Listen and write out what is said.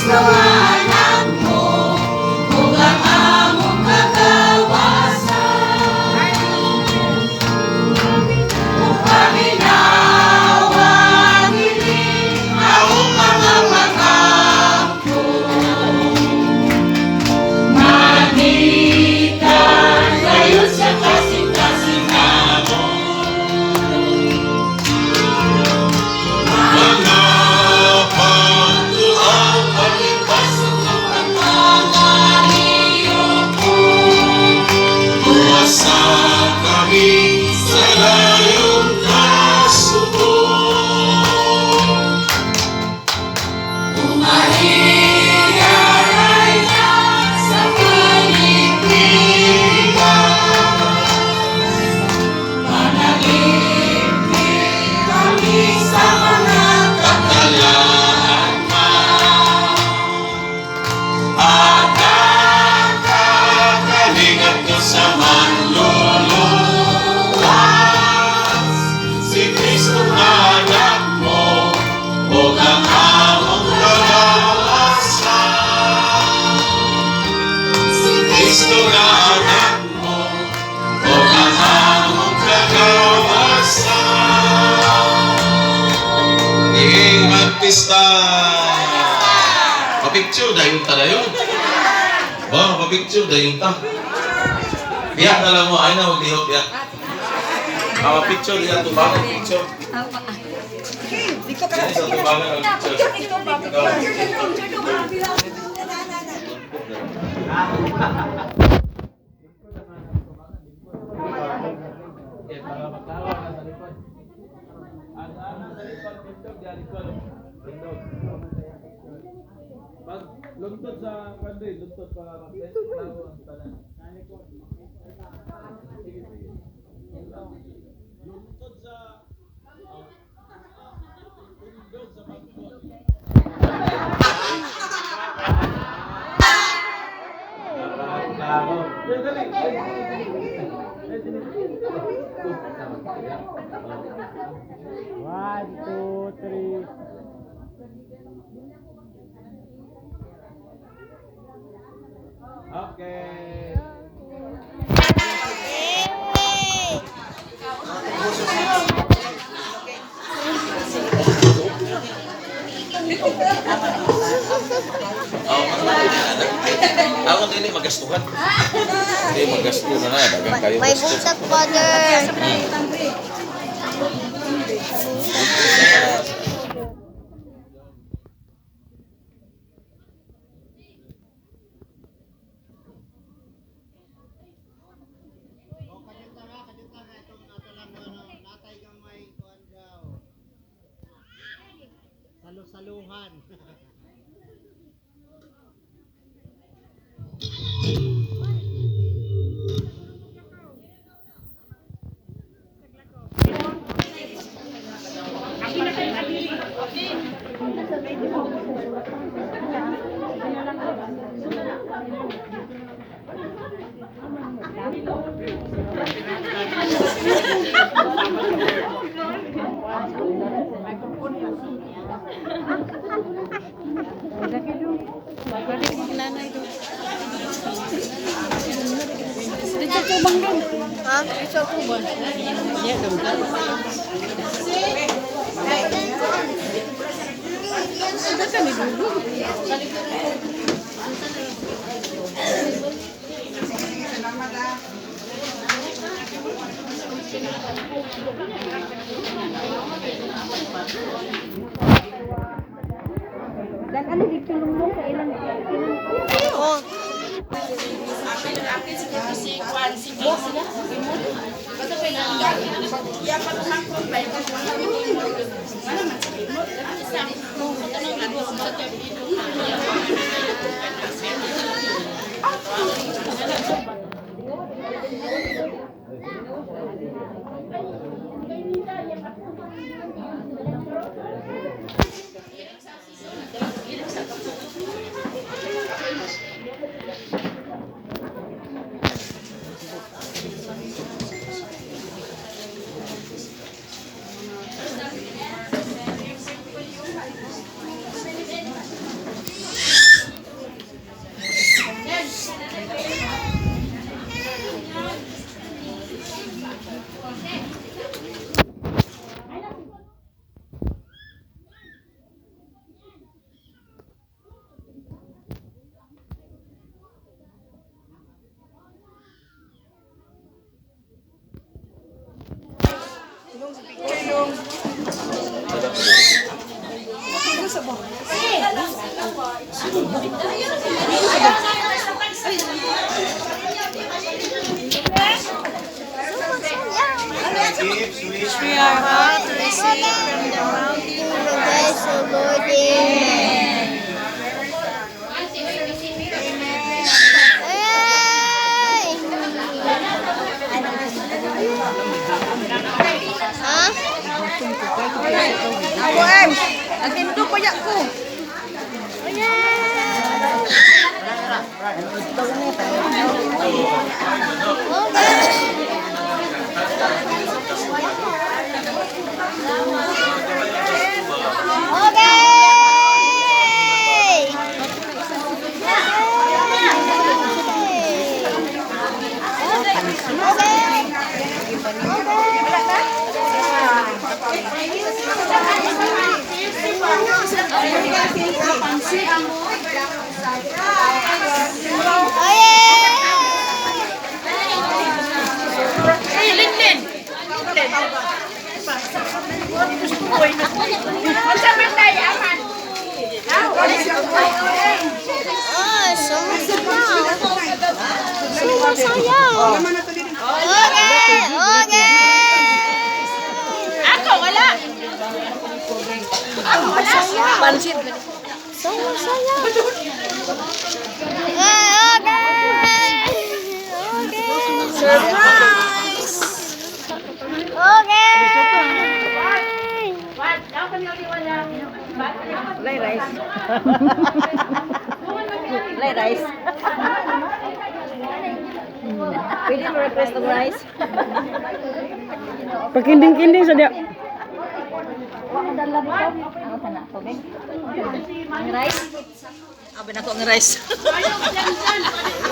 Kristo nga anak mo, ug ang among kagawasan. Ug panginawa nini ang mga makampo, manitan kayo sa kasing-kasing namo. Mga pagtuaw pagipasok ng pagmamaliyo ko, buwasa kami sa layong kasubok. Umahiyaray na sa kaligtigan, manalipin kami sa mga katalahan. At nakakalingat ko sa manluluwas, si Kristo nga anak mo, ug ang among kagawasan. Si Kristo nga anak mo, ug ang among kagawasan. Iging magpista. Papicture dayon ta dayon. Ba, papicture dayon ta. Biya na lang mo ay na maglihok ya. Picture diya tubangan picture. Dito ka Yan sa tubangan ang picture. Pag lungtod sa kandoy, lungtod pa kapit, tao ang tanan. Lungtod sa lungtod sa pagkon. One, two, three. Okay. Ako din magastuhan. Hindi magasto na na dagang kayo. May butak, Father. Saluhan. Ha? Dan ano dito lumong sa ilang Oh. We are about to receive from the mountain of God, so Lord, amen. Ha? Ako, em. Nagtindog pa yak ko. Ako, wala. Pansit. Surprise! Lay rice. Lay rice. Pwede mo request ng rice? Pagkinding-kinding sa dia. Ang rice? Abi na ko ang rice.